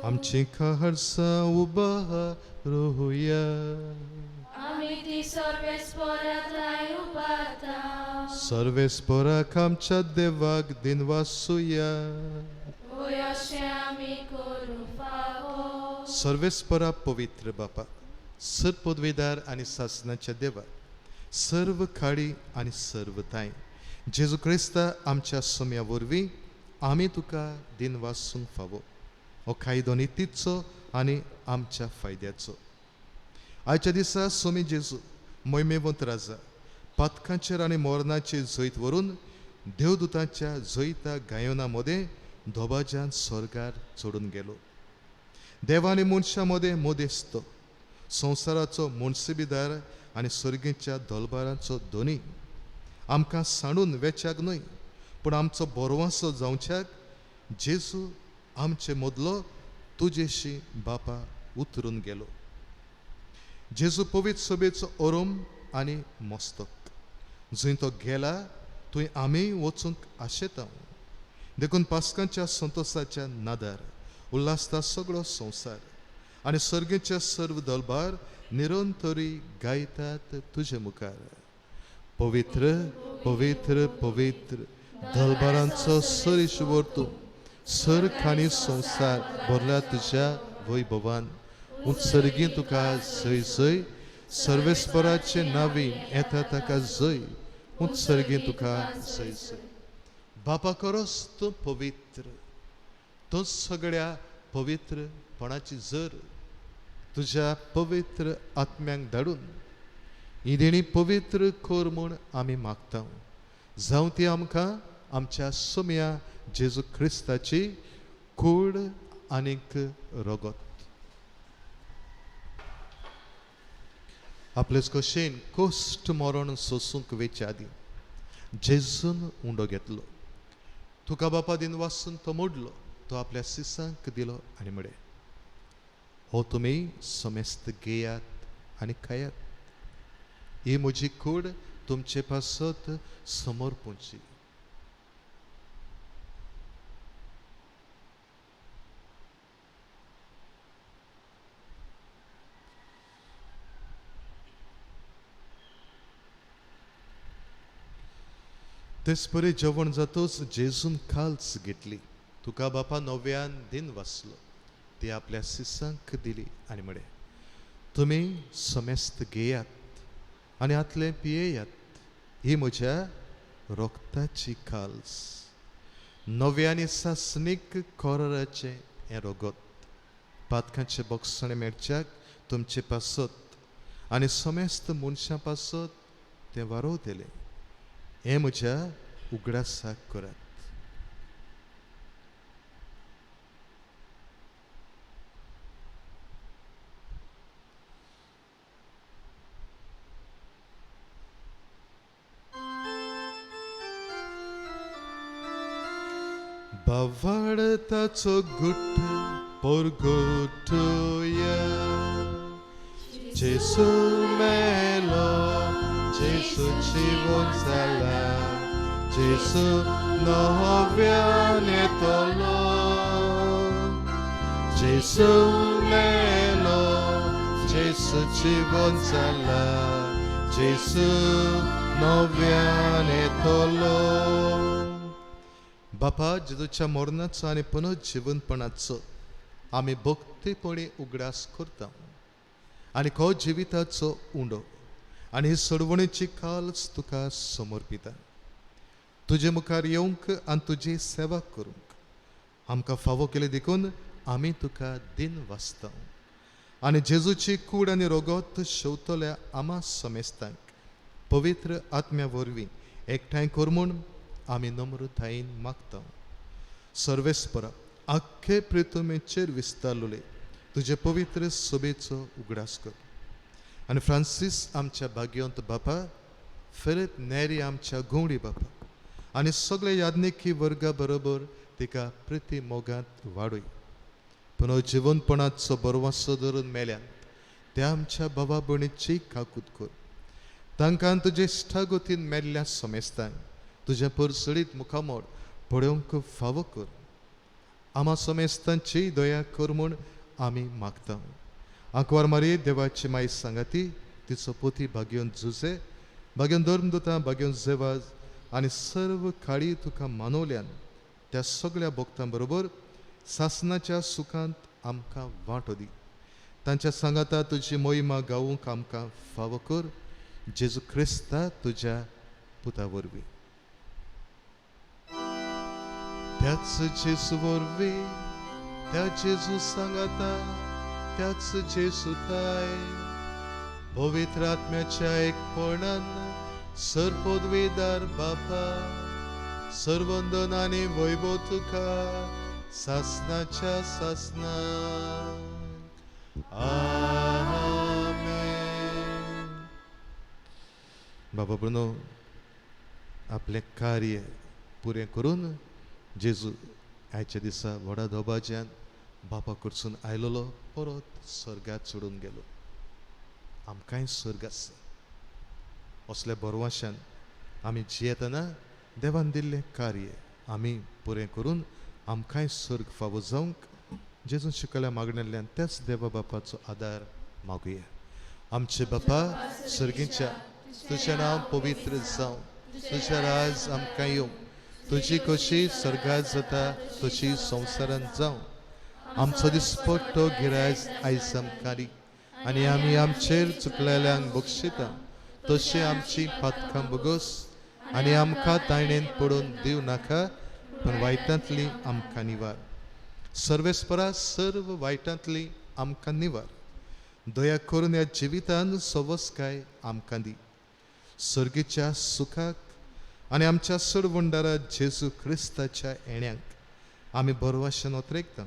आमची खाहरसा उबारुया. सर्वेस्पोराक आमच्या देवाक दिनवासुया. सर्वेस्परा पवित्र बापा, सर पदवीदार आनी सासनाच्या देवा, सर्व खाडी आनी सर्व ताय जेजू क्रिस्ता आमच्या सोम्या वरवीं आमी तुका दिन वासूंक फावो. हो कायदो नितीचो आनी आमच्या फायद्याचो. आयच्या दिसा सोमी जेजू मोहिमेवंत राजा पातकांचेर आनी मोरनाचे जैत व्हरून देवदूतांच्या जैता गायोना मदें धोबाज्यान स्वर्गार चडून गेलो. देवानी मनशां मदें मोदेस्त संवसाराचो मुनसिबीदार आनी सर्गेच्या दोलबारांचो दोनी आमकां सांडून वेचाक न्हय पूण आमचो बोरवासो जावच्याक जेजू आमचे मदलो तुजेशी बापा उतरून गेलो. जेजू पवित्र सभेचो ओरोम आनी मस्तक जंय तो गेला थंय आमी वचूंक आशेता. देखून पास्कांच्या संतोसाच्या नादार उल्हासता सगळो संवसार आनी सर्गेच्या सर्व दलबार निरंतरी गायतात तुजे मुखार. पवित्र पवित्र पवित्र दलबारांचो सर ईश्वर तूं सर खाणी संवसार भरला तुज्या वैभवान. उत्सर्गी तुका जय जय. सर्वेस्पराचे नावी येता ताका जय. उत्सर्गी तुका जय जय. बापा करोस तूं पवित्र. तो सगळ्या पवित्रपणाची जर तुज्या पवित्र आत्म्यांक धाडून ही देणी पवित्र कर म्हूण आमी मागता. जावं ती आमकां आमच्या सोम्या जेजू क्रिस्ताची कूड आनीक रगत. आपलेच कशेन कोश्ट मरण सोसूंक वेचे आदी जेजून उंडो घेतलो. तुका बापा दिन वासून तो मोडलो. तो आपल्या सिसांक दिलो आनी म्हळे, हो तुमी समेस्त घेयात आनी खायात. ही म्हजी कूड तुमचे पासत समोर पोंची. तेच परी जेवण जातोच जेजून काल्स घेतली. तुका बापा नव्यान दिन वाचलो. ती आपल्या सिसांक दिली आनी म्हळे, तुमी समेस्त घेयात आनी आतले पियेयात. ही म्हज्या रोगताची काल्स. नव्यानी सासनीक कोराचे हें रगत. पातकांचे बोगसणे मेळच्याक तुमचे पासत आनी समेस्त मनशां पासत तें वारोवतलें. हें म्हज्या उगडासाक करात. बावाडताचो गुट्ट परगोटुया. जेसू मेलो, जेसू जिवोन जाला, जेसू नव्यान येतलो. जेसू मेलो, जेसू जिवोन जाला, जेसू नव्यान येतलो. बापा जेजूच्या मरणाचो आनी पुनर्जीवनपणाचो आमी भक्तीपणी उगडास करता आनी हो जिविताचो उंडो आनी ही सोडवणेची काल्स तुका समर्पिता. तुजे मुखार येवंक आनी तुजी सेवा करूंक आमकां फावो केले देखून आमी तुका दिन वाचता आनी जेजूची कूड आनी रोगोत शेवतल्या आमा समेस्तांक पवित्र आत्म्या वरवीं एकठांय कर म्हूण आमी नम्रतायेन मागता. सर्वेस्परा आख्खे प्रितुमेचेर विस्तारलोले तुजे पवित्र सोबेचो उगडास कर आनी फ्रांसीस आमच्या भाग्यवंत बापा, फिलिप नेरी आमच्या गवळी बापा आनी सगळे याज्ञिकी वर्गा बरोबर तिका प्रिती मोगांत वाडय. पुनर्जिवनपणाचो बरवासो धरून मेल्यान त्या आमच्या भावा भयणीची काकूत कर. तांकां तुजे इश्टागतीन मेल्ल्या समेस्तांक तुज्या परसडीत मुखामोड पळोवंक फावो कर. आमा समेस्तांची दया कर म्हूण आमी मागता. आंकवार मारी देवाची माई सांगाती, तिचो पोती भाग्यवंत जुजे, भाग्यवंत धर्मदूतां, भाग्यवंत जेवाज आनी सर्व काळी तुका मानवल्यान त्या सगळ्या भक्तां बरोबर सासणाच्या सुखांत आमकां वांटो दी. तांच्या सांगाता तुजी मोहिमा गावूंक आमकां फावो कर. जेजू क्रिस्ता तुज्या पुता वरवीं. त्याच जेजू वरवीं, त्या जेजू सांगाता, त्याच जेजू थाय पवित्र आत्म्याच्या एकपणान सर्वोदवेदार बापा सर्वंदन आनी वैभव तुका सासणाच्या सासना. आमेन. बाबा ब्रुनो आपले कार्य पुरे करून जेजू आयच्या दिसा व्हडा दोबाज्यान बापा कडसून आयलोलो परत स्वर्गात सोडून गेलो. आमकांय स्वर्ग आसा. असल्या बरवाशान आमी जियेतना देवान दिल्लें कार्य आमी पुरे करून आमकांय स्वर्ग फावो जावंक जेजून शिकयल्या मागणेंतल्यान त्याच देवा बापाचो आदार मागुया. आमचे बापा सर्गीच्या, तुजें नांव पवित्र जावं, तुजें राज आमकां येवं, तुजी कशी स्वर्गात जाता तशी संवसारांत जावं. आमचो दिसपट्टो गिरायज आयज आमकां दी आनी आमी आमचेर चुकलेल्यांक बक्षिता तशी आमची पातकां बगोस आनी आमकां तायणेन पडून दिव नाका पण वायटांतली आमकां निवार. सर्वेस्परा सर्व वायटांतली आमकां निवार. दया करून ह्या जिवितान सवस्काय आमकां दी. सर्गीच्या सुखाक आनी आमच्या सडवंडारा जेजू क्रिस्ताच्या येण्याक आमी बरवाशेन ओतरेकता.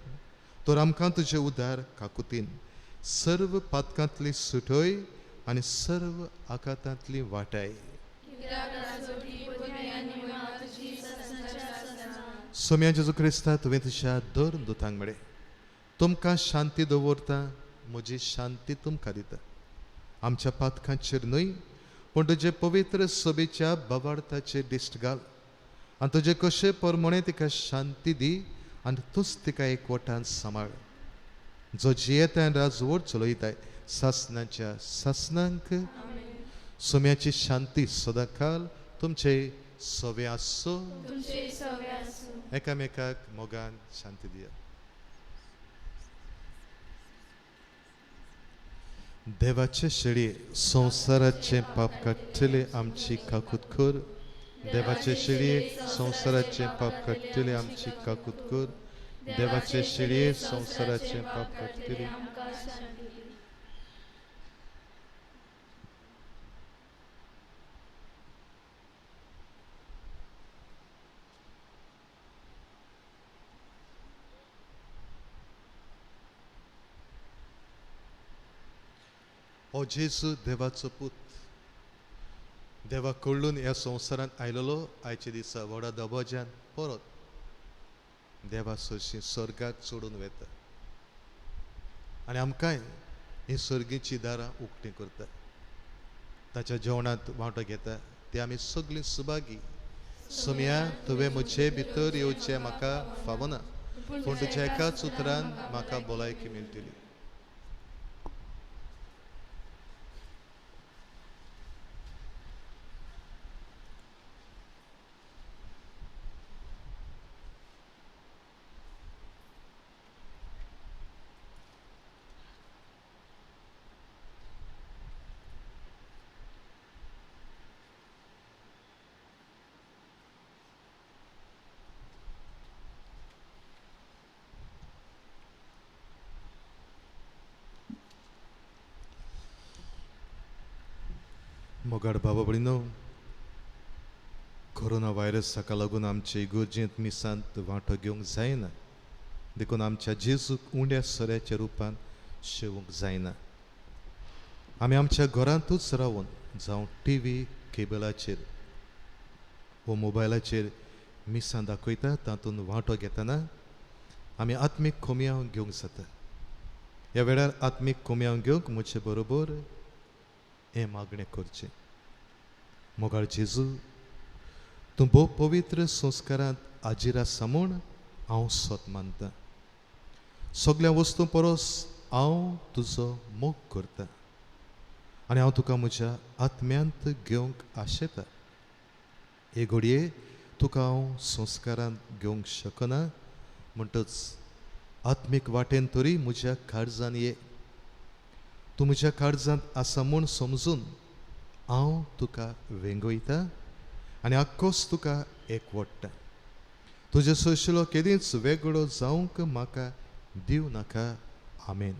तर आमकां तुजे उदार काकुतीन सर्व पातकांतली सुटय आनी सर्व आकातांतली वाटाय. सोम्या जेजू क्रिस्ता तुवें तुज्या दर दुतांक मेळे. तुमकां शांती दवरता, म्हजी शांती तुमकां दिता. आमच्या पातकांचेर न्हय पूण तुजे पवित्र सोबेच्या बाबार्थाचेर दिश्ट घाल आनी तुजे कशे परमणे तिका शांती दी आनी तूंच तिका एकवटान सांबाळ. जो जियेता राजवट चलयताय सासणाच्या सासणांक सोम्याची शांती सदांकाल तुमचे सोबे आसो. एकामेकाक मोगान शांती दिया. देवाचे शेळये संवसाराचे पाप काडटले आमची काकूत कर. देवाचे शेळये संवसाराचे पाप काडटले आमची काकूत कर. देवाचे शेळये संवसाराचे पाप काडटले. ओ जेजू देवाचो पूत, देवा कडून ह्या संवसारांत आयलोलो आयच्या दिसा व्हडा दबाज्यान परत देवा सशी स्वर्गाक सोडून वेता आनी आमकांय ही सर्गीची दारां उक्तीं करता. ताच्या जेवणांत वांटो घेता ते आमी सगळीं सुभागी. सोम्या तुवें म्हजे भितर येवचें म्हाका फावना पूण तुज्या एकाच उतरान म्हाका भलायकी मेळटली. मोगाड बाबा भयणीनो, कोरोना व्हायरसाका लागून आमचे इगोर्जेंत मिसांत वांटो घेवंक जायना, देखून आमच्या जेजूक उण्या सोऱ्याच्या रुपान शेवूंक जायना. आमी आमच्या घरांतूच रावून जावं टीव्ही केबलाचेर वो मोबायलाचेर मिसां दाखयता तातूंत वांटो घेतना आमी आत्मीक कोमयाव घेवंक जाता. ह्या वेळार आत्मीक कोमयाव घेवंक म्हजे बरोबर हें मागणें करचें. मोगाळ जेजू, तूं भोव पवित्र संस्कारांत हाजीर आसा म्हूण हांव सोत मानतां. सगळ्या वस्तू परस हांव तुजो मोग करतां आनी हांव तुका म्हज्या आत्म्यांत घेवंक आशेतां. हे घडये तुका हांव संस्कारांत घेवंक शकना, म्हणटच आत्मीक वाटेन तरी म्हज्या काळजान ये. तूं म्हज्या काळजांत आसा म्हूण समजून हांव तुका वेंगयतां आनी आख्खोच तुका एकवडटां. तुजे सोशिलो केदींच वेगळो जावंक म्हाका दिव नाका. आमेन.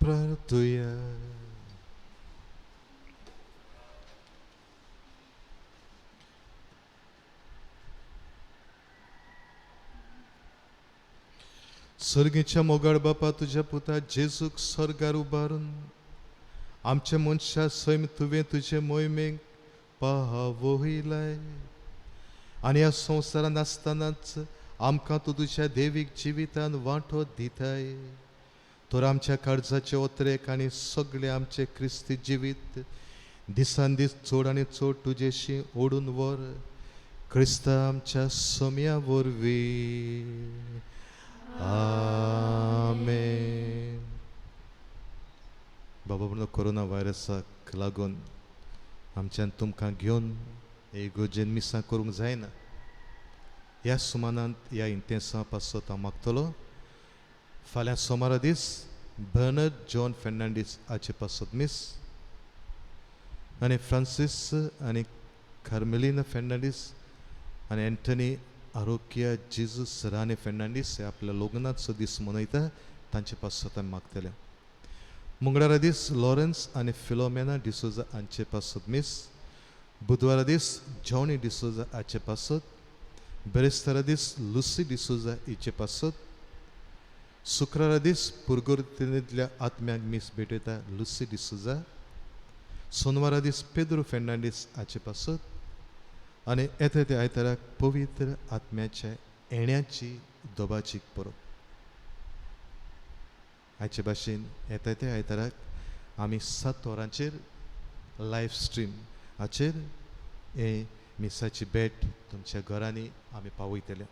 प्रार्थुया. सर्गेच्या मोगाळ बापा, तुझ्या पुता जेजूक स्वर्गार उबारून आमच्या मनशा सैम तुवें तुजे मोहिमेक पावयलाय आनी ह्या संवसारांत आसतनाच आमकां तूं तुज्या देवीक जिवितान वांटो दिताय. तर आमच्या काळजाचे ओत्रेक आनी सगळे आमचे क्रिस्ती जिवीत दिसान दीस चड आनी चड तुजेशी ओडून व्हर. क्रिस्ता आमच्या सोम्या वरवीं. आमेन. बाबा म्हणून कोरोना व्हायरसाक लागून आमच्यान तुमकां घेवन इगोर्जेन मिसां करूंक जायना. ह्या सुमानांत ह्या इंतेसां पासत हांव मागतलो. फाल्यां सोमारा दीस बर्नर्ड जॉन फेर्नांडीस हाचे पासत मिस आनी फ्रांसीस आनी कार्मेलीना फेर्नांडीस आनी एंटनी आरोग्या जेजूस राणे फेर्नांडीस हे आपल्या लग्नाचो दीस मनयता, तांचे पासत हांव मागतलें. मंगळारा दीस लॉरेन्स आनी फिलोमेना डिसोजा हांचे पासत मिस. बुधवारा दीस जॉनी डिसोजा हाचे पासत. बेरेस्तारा दीस लुसी डिसोजा हिचे पासत. शुक्रारा दीस पुर्गोर्तेंतल्या आत्म्याक मीस भेटयता लुसी डिसोजा. सोनवारा दीस पेद्रो फेर्नांडीस हाचे पासत. आनी येता त्या आयताराक पवित्र आत्म्याच्या येण्याची दोबाची परब. हाचे भाशेन येता त्या आयताराक आमी 7 वरांचेर लायव्ह स्ट्रीम हाचेर हे मिसाची भेट तुमच्या घरांनी आमी पावयतले.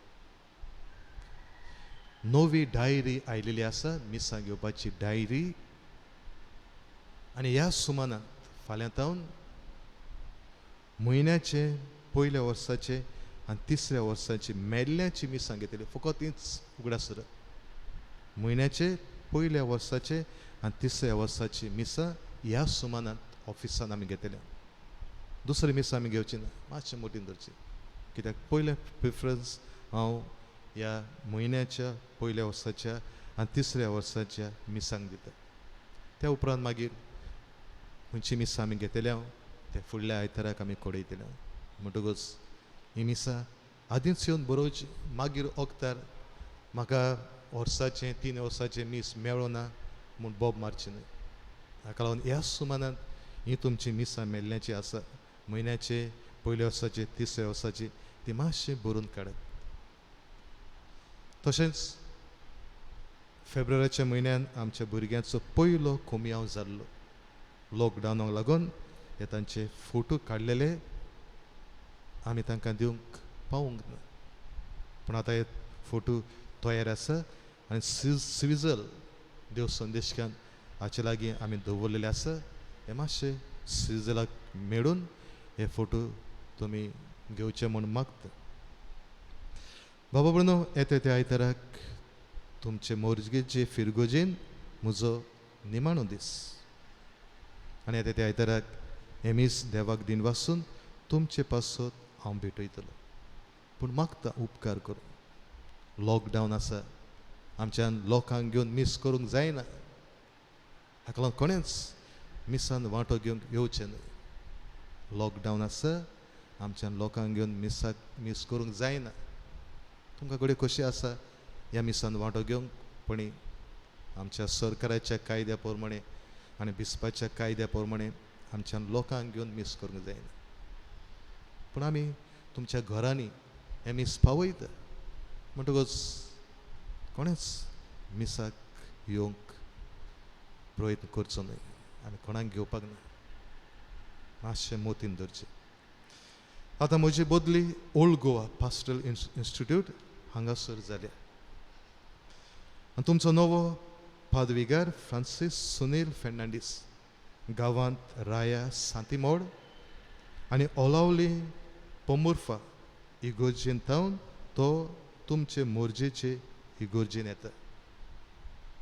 नवी डायरी आयिल्ली आसा, मिसां घेवपाची डायरी. आनी ह्या सुमानांत फाल्यां तावन म्हयन्याचे पयल्या वर्साचे आनी तिसऱ्या वर्साची मेल्ल्याची मिसां घेतली. फकत तीच उगडासर. म्हयन्याचे पयल्या वर्साचे आनी तिसऱ्या वर्साची मिसां ह्या सुमानांत ऑफिसान आमी घेतल्या. दुसरी मिसां आमी घेवची ना, मातशें मोठीन धरची. कित्याक पयले प्रिफरन्स हांव ह्या म्हयन्याच्या पयल्या वर्साच्या आनी तिसऱ्या वर्साच्या मिसांक दिता. त्या उपरांत मागीर खंयची मिसां आमी घेतल्या ते फुडल्या आयताराक आमी कोडयतल्या. म्हणटकच ही मिसां आदींच येवन बरोवची. मागीर वखदार म्हाका वर्साचें 3 वर्साचें मीस मेळ्ळो ना म्हूण बोब मारची न्हय. हाका लागून ह्या सुमानांत ही तुमची मिसां मेल्ल्याची आसा, म्हयन्याचे पयल्या वर्साची तिसऱ्या वर्साची, ती मातशी बरोवन काडात. तशेंच फेब्रुवारीच्या म्हयन्यान आमच्या भुरग्यांचो पयलो कोमयाव जाल्लो. लॉकडावनाक लागून हे तांचे फोटो काडलेले आमी तांकां दिवंक पावूंक ना पूण आतां हे फोटो तयार आसा आनी सिविजल देव संदेशकान हाचे लागीं आमी दवरलेले आसा हे मातशे सिविजलाक मेळून हे फोटो तुमी घेवचे म्हूण मागता बाबा म्हणून येते त्या आयताराक तुमचे मोरजेचे फिरगोजेन म्हजो निमाणो दीस आनी येते त्या आयताराक हे मीस देवाक दिन वाचून तुमचे पासत हांव भेटयतलो पूण मागता उपकार करून लॉकडावन आसा आमच्यान लोकांक घेवन मीस करूंक जायना हाका लागून कोणेंच मिसान वांटो घेवंक येवचें न्हय लॉकडावन आसा आमच्यान लोकांक घेवन मीस करूंक जायना तुमकां कडेन कशी आसा ह्या मिसान वांटो घेवंक पण आमच्या सरकाराच्या कायद्या प्रमाणे आनी बिस्पाच्या कायद्या प्रमाणे आमच्यान लोकांक घेवन मीस करूंक जायना पूण आमी तुमच्या घरांनी हे मीस पावयता म्हणटकच कोणेच मिसाक येवंक प्रयत्न करचो न्हय आनी कोणाक घेवपाक ना मातशें मोतीन धरचें आतां म्हजी बदली ओल्ड गोवा पास्टरल इन्स्टिट्यूट हांगासर जाल्या आनी तुमचो नवो पादवीगार फ्रांसीस सुनील फेर्नांडीस गांवांत राया सांतीमोड आनी ओलावली पोमुर्फा इगोर्जेन तावन तो तुमचे मोरजेचे इगोर्जेन येता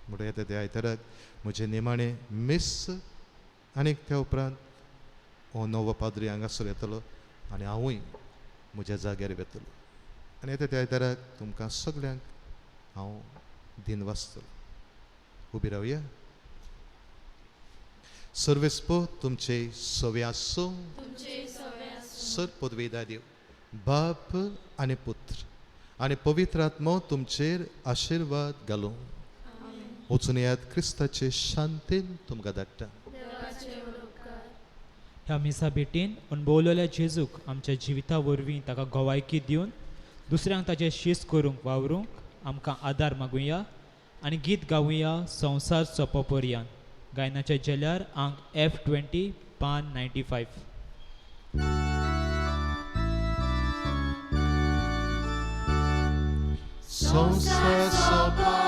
म्हणून येता त्या आयताराक म्हजे निमाणे मिस आनी त्या उपरांत हो नवो पाद्री हांगासर येतलो आनी हांवूय म्हज्या जाग्यार येतलो आनी येता त्या आयताराक तुमकां सगळ्यांक हांव दिन वाचतलो उबी रावया सर्वेस्पो तुमचे सवे आसो सर पदवेदा देव बाप आनी पुत्र आनी पवित्र आत्मो तुमचेर आशिर्वाद घालूं वचून येयात क्रिस्ताचे शांतीन तुमकां धाडटा ह्या मिसा भेटीन अणभवलेल्या जेजूक आमच्या जिविता वरवीं ताका गोवायकी दिवन दुसऱ्यांक ताचें शीस करूंक वावरूंक आमकां आदार मागुया आनी गीत गावुया संवसार सोंपोपर्यान गायनाच्या जेल्यार आंक F20 पान 95 संसार सोंपा